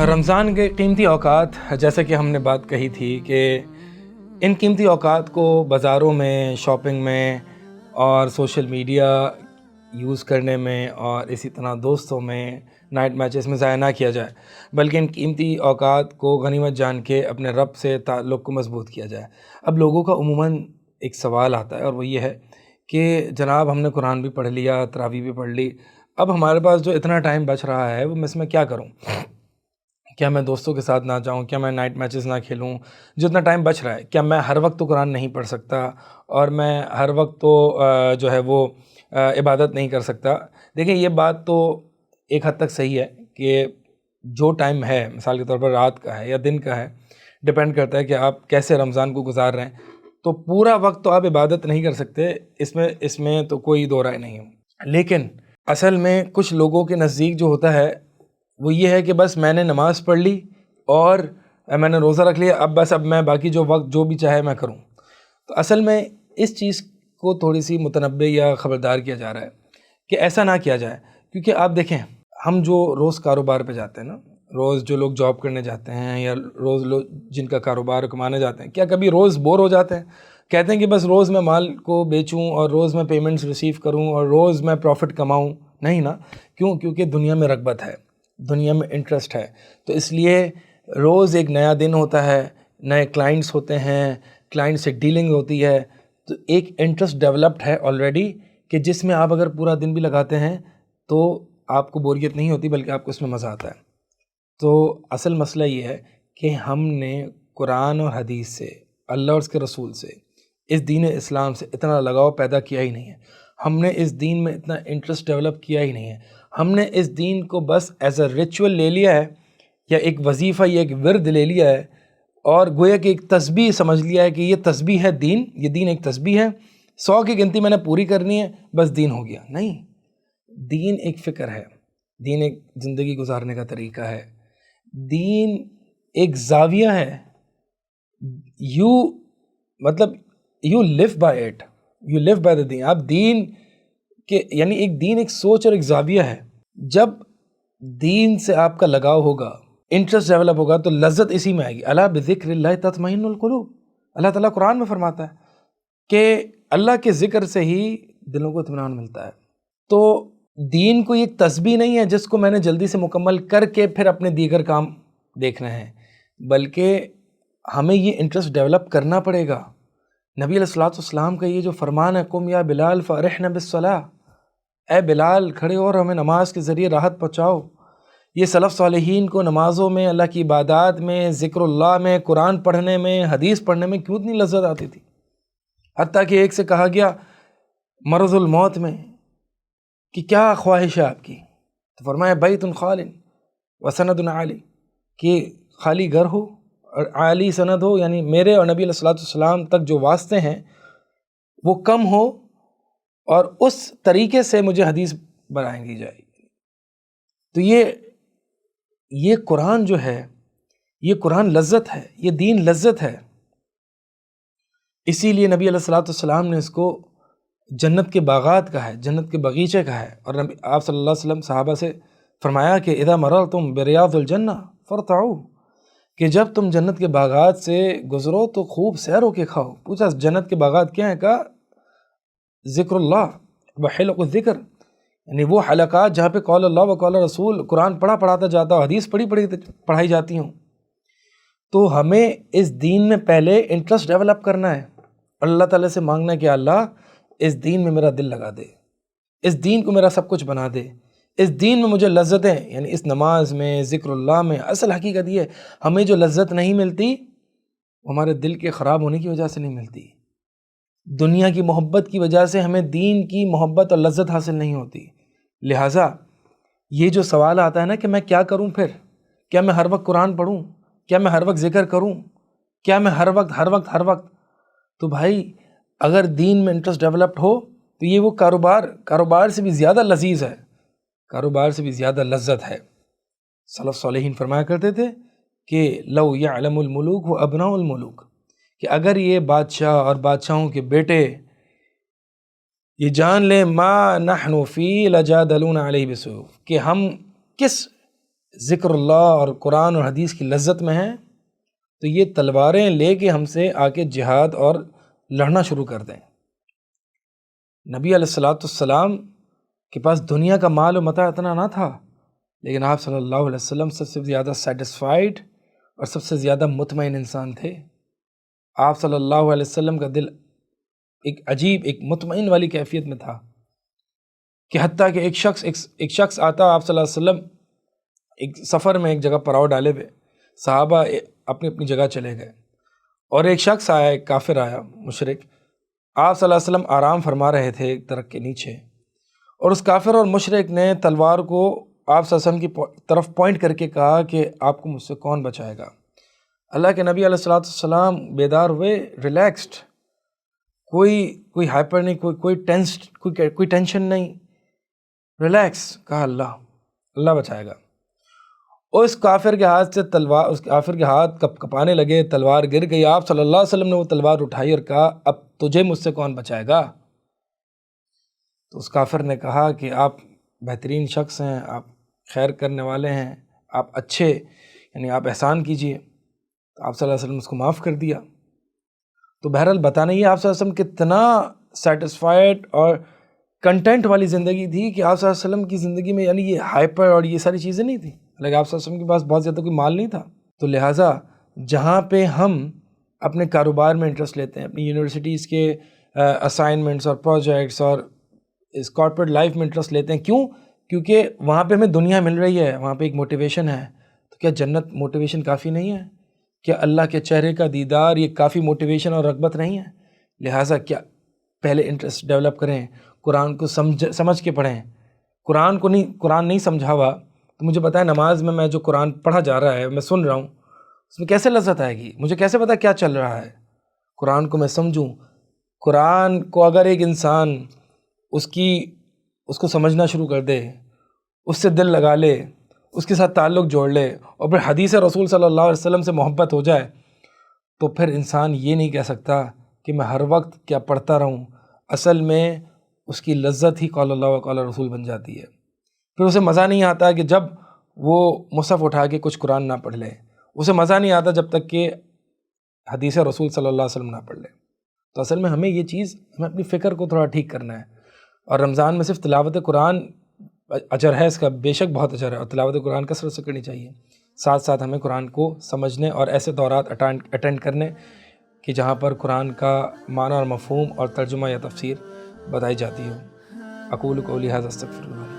رمضان کے قیمتی اوقات، جیسا کہ ہم نے بات کہی تھی کہ ان قیمتی اوقات کو بازاروں میں، شاپنگ میں اور سوشل میڈیا یوز کرنے میں اور اسی طرح دوستوں میں، نائٹ میچز میں ضائع نہ کیا جائے، بلکہ ان قیمتی اوقات کو غنیمت جان کے اپنے رب سے تعلق کو مضبوط کیا جائے۔ اب لوگوں کا عموماً ایک سوال آتا ہے اور وہ یہ ہے کہ جناب ہم نے قرآن بھی پڑھ لیا، تراویح بھی پڑھ لی، اب ہمارے پاس جو اتنا ٹائم بچ رہا ہے وہ میں اس میں کیا کروں؟ کیا میں دوستوں کے ساتھ نہ جاؤں؟ کیا میں نائٹ میچز نہ کھیلوں؟ جتنا ٹائم بچ رہا ہے کیا میں ہر وقت تو قرآن نہیں پڑھ سکتا اور میں ہر وقت تو جو ہے وہ عبادت نہیں کر سکتا؟ دیکھیں یہ بات تو ایک حد تک صحیح ہے کہ جو ٹائم ہے، مثال کے طور پر رات کا ہے یا دن کا ہے، ڈیپینڈ کرتا ہے کہ آپ کیسے رمضان کو گزار رہے ہیں، تو پورا وقت تو آپ عبادت نہیں کر سکتے، اس میں تو کوئی دو رائے نہیں ہے۔ لیکن اصل میں کچھ لوگوں کے نزدیک جو ہوتا ہے وہ یہ ہے کہ بس میں نے نماز پڑھ لی اور میں نے روزہ رکھ لیا، اب میں باقی جو وقت جو بھی چاہے میں کروں۔ تو اصل میں اس چیز کو تھوڑی سی متنبہ یا خبردار کیا جا رہا ہے کہ ایسا نہ کیا جائے، کیونکہ آپ دیکھیں ہم جو روز کاروبار پہ جاتے ہیں نا، روز جو لوگ جاب کرنے جاتے ہیں یا روز لوگ جن کا کاروبار کمانے جاتے ہیں، کیا کبھی روز بور ہو جاتے ہیں؟ کہتے ہیں کہ بس روز میں مال کو بیچوں اور روز میں پیمنٹس ریسیو کروں اور روز میں پروفٹ کماؤں؟ نہیں نا، کیوں؟ کیونکہ دنیا میں رغبت ہے، دنیا میں انٹرسٹ ہے، تو اس لیے روز ایک نیا دن ہوتا ہے، نئے کلائنٹس ہوتے ہیں، کلائنٹ سے ڈیلنگ ہوتی ہے، تو ایک انٹرسٹ ڈیولپڈ ہے آلریڈی کہ جس میں آپ اگر پورا دن بھی لگاتے ہیں تو آپ کو بوریت نہیں ہوتی بلکہ آپ کو اس میں مزہ آتا ہے۔ تو اصل مسئلہ یہ ہے کہ ہم نے قرآن اور حدیث سے، اللہ اور اس کے رسول سے، اس دین اسلام سے اتنا لگاؤ پیدا کیا ہی نہیں ہے، ہم نے اس دین میں اتنا انٹرسٹ ڈیولپ کیا ہی نہیں ہے، ہم نے اس دین کو بس ایز اے ریچول لے لیا ہے، یا ایک وظیفہ یا ایک ورد لے لیا ہے، اور گویا کہ ایک تسبیح سمجھ لیا ہے کہ یہ تسبیح ہے دین، یہ دین ایک تسبیح ہے، 100 کی گنتی میں نے پوری کرنی ہے، بس دین ہو گیا۔ نہیں، دین ایک فکر ہے، دین ایک زندگی گزارنے کا طریقہ ہے، دین ایک زاویہ ہے، you live by it, you live by the دین۔ آپ دین کے یعنی ایک سوچ اور ایک زاویہ ہے، جب دین سے آپ کا لگاؤ ہوگا، انٹرسٹ ڈیولپ ہوگا تو لذت اسی میں آئے گی۔ الا بذکر اللہ تطمئن القلوب، اللہ تعالیٰ قرآن میں فرماتا ہے کہ اللہ کے ذکر سے ہی دلوں کو اطمینان ملتا ہے۔ تو دین کو ایک تسبیح نہیں ہے جس کو میں نے جلدی سے مکمل کر کے پھر اپنے دیگر کام دیکھنا ہے، بلکہ ہمیں یہ انٹرسٹ ڈیولپ کرنا پڑے گا۔ نبی علیہ الصلوۃ والسلام کا یہ جو فرمان ہے، قم یا بلال فارحنا بالصلاۃ، اے بلال کھڑے ہو اور ہمیں نماز کے ذریعے راحت پہنچاؤ۔ یہ سلف صالحین کو نمازوں میں، اللہ کی عبادات میں، ذکر اللہ میں، قرآن پڑھنے میں، حدیث پڑھنے میں کیوں اتنی لذت آتی تھی؟ حتیٰ کہ ایک سے کہا گیا مرض الموت میں کہ کیا خواہش ہے آپ کی؟ تو فرمایا بیت خال و سند عالی، کہ خالی گھر ہو اور عالی سند ہو، یعنی میرے اور نبی علیہ الصلوۃ والسلام تک جو واسطے ہیں وہ کم ہو اور اس طریقے سے مجھے حدیث بیان کی جائے۔ تو یہ قرآن جو ہے، یہ قرآن لذت ہے، یہ دین لذت ہے۔ اسی لیے نبی علیہ الصلوۃ والسلام نے اس کو جنت کے باغات کہا ہے، جنت کے باغیچے کہا ہے، اور آپ صلی اللہ علیہ وسلم صحابہ سے فرمایا کہ اذا مررتم بریاض الجنہ فرتعوا، کہ جب تم جنت کے باغات سے گزرو تو خوب سیر ہو کے کھاؤ۔ پوچھا جنت کے باغات کیا ہیں؟ کہا ذکر اللہ وحلق الذکر، یعنی وہ حلقات جہاں پہ قول اللہ و قول رسول، قرآن پڑھاتا جاتا ہو، حدیث پڑھائی جاتی ہوں۔ تو ہمیں اس دین میں پہلے انٹرسٹ ڈیولپ کرنا ہے، اللہ تعالیٰ سے مانگنا ہے کہ اللہ اس دین میں میرا دل لگا دے، اس دین کو میرا سب کچھ بنا دے، اس دین میں مجھے لذتیں، یعنی اس نماز میں، ذکر اللہ میں، اصل حقیقت یہ ہے ہمیں جو لذت نہیں ملتی وہ ہمارے دل کے خراب ہونے کی وجہ سے نہیں ملتی، دنیا کی محبت کی وجہ سے ہمیں دین کی محبت اور لذت حاصل نہیں ہوتی۔ لہٰذا یہ جو سوال آتا ہے نا کہ میں کیا کروں پھر، کیا میں ہر وقت قرآن پڑھوں، کیا میں ہر وقت ذکر کروں، کیا میں ہر وقت، تو بھائی اگر دین میں انٹرسٹ ڈیولپڈ ہو تو یہ وہ کاروبار سے بھی زیادہ لذیذ ہے، کاروبار سے بھی زیادہ لذت ہے۔ سلف صالحین فرمایا کرتے تھے کہ لو یعلم الملوک و ابناء الملوک، کہ اگر یہ بادشاہ اور بادشاہوں کے بیٹے یہ جان لیں ما نحن فی لجادلون علیہ بالسیوف، کہ ہم کس ذکر اللہ اور قرآن اور حدیث کی لذت میں ہیں، تو یہ تلواریں لے کے ہم سے آ کے جہاد اور لڑنا شروع کر دیں۔ نبی علیہ السلام کے پاس دنیا کا مال و متاع اتنا نہ تھا، لیکن آپ صلی اللہ علیہ وسلم سب سے زیادہ سیٹسفائیڈ اور سب سے زیادہ مطمئن انسان تھے۔ آپ صلی اللہ علیہ وسلم کا دل ایک عجیب، ایک مطمئن والی کیفیت میں تھا کہ حتیٰ کہ ایک شخص آتا، آپ صلی اللہ علیہ وسلم ایک سفر میں ایک جگہ پڑاؤ ڈالے ہوئے، صحابہ اپنی اپنی جگہ چلے گئے، اور ایک شخص آیا، ایک کافر آیا، مشرک۔ آپ صلی اللہ علیہ وسلم آرام فرما رہے تھے ایک درخت کے نیچے، اور اس کافر اور مشرک نے تلوار کو آپ صلی اللہ علیہ وسلم کی طرف پوائنٹ کر کے کہا کہ آپ کو مجھ سے کون بچائے گا؟ اللہ کے نبی علیہ السلام بیدار ہوئے، ریلیکسڈ، کوئی ہائپر نہیں، کوئی ٹینشن نہیں، ریلیکس، کہا اللہ بچائے گا۔ اس کافر کے ہاتھ سے تلوار، اس کافر کے ہاتھ کپانے لگے، تلوار گر گئی۔ آپ صلی اللہ علیہ وسلم نے وہ تلوار اٹھائی اور کہا اب تجھے مجھ سے کون بچائے گا؟ تو اس کافر نے کہا کہ آپ بہترین شخص ہیں، آپ خیر کرنے والے ہیں، آپ اچھے، یعنی آپ احسان کیجئے۔ تو آپ صلی اللہ علیہ وسلم نے اس کو معاف کر دیا۔ تو بہرحال بتانا یہ آپ صلی اللہ علیہ وسلم کتنا سیٹسفائیڈ اور کنٹینٹ والی زندگی تھی کہ آپ صلی اللہ علیہ وسلم کی زندگی میں یعنی یہ ہائپر اور یہ ساری چیزیں نہیں تھیں، لیکن آپ صلی اللہ علیہ وسلم کے پاس بہت زیادہ کوئی مال نہیں تھا۔ تو لہٰذا جہاں پہ ہم اپنے کاروبار میں انٹرسٹ لیتے ہیں، اپنی یونیورسٹیز کے اسائنمنٹس اور پروجیکٹس اور اس کارپوریٹ لائف میں انٹرسٹ لیتے ہیں، کیونکہ وہاں پہ ہمیں دنیا مل رہی ہے، وہاں پہ ایک موٹیویشن ہے۔ تو کیا جنت موٹیویشن کافی نہیں ہے؟ کیا اللہ کے چہرے کا دیدار یہ کافی موٹیویشن اور رغبت نہیں ہے؟ لہٰذا کیا پہلے انٹرسٹ ڈیولپ کریں، قرآن کو سمجھ کے پڑھیں۔ قرآن نہیں سمجھا ہوا تو مجھے بتائیں، نماز میں جو قرآن پڑھا جا رہا ہے، میں سن رہا ہوں، اس میں کیسے لذت آئے گی؟ مجھے کیسے پتہ کیا چل رہا ہے؟ قرآن کو میں سمجھوں۔ قرآن کو اگر ایک انسان اس کو سمجھنا شروع کر دے، اس سے دل لگا لے، اس کے ساتھ تعلق جوڑ لے، اور پھر حدیث رسول صلی اللہ علیہ وسلم سے محبت ہو جائے، تو پھر انسان یہ نہیں کہہ سکتا کہ میں ہر وقت کیا پڑھتا رہوں۔ اصل میں اس کی لذت ہی قال اللہ و قال رسول بن جاتی ہے۔ پھر اسے مزہ نہیں آتا کہ جب وہ مصحف اٹھا کے کچھ قرآن نہ پڑھ لے، اسے مزہ نہیں آتا جب تک کہ حدیث رسول صلی اللہ علیہ وسلم نہ پڑھ لے۔ تو اصل میں ہمیں اپنی فکر کو تھوڑا ٹھیک کرنا ہے، اور رمضان میں صرف تلاوت قرآن اجر ہے، اس کا بے شک بہت اجر ہے، اور تلاوت قرآن کثرت سے کرنی چاہیے۔ ساتھ ساتھ ہمیں قرآن کو سمجھنے اور ایسے دورات اٹینڈ کرنے کہ جہاں پر قرآن کا معنی اور مفہوم اور ترجمہ یا تفسیر بتائی جاتی ہو۔ اقول قولی ھذا استغفر اللہ۔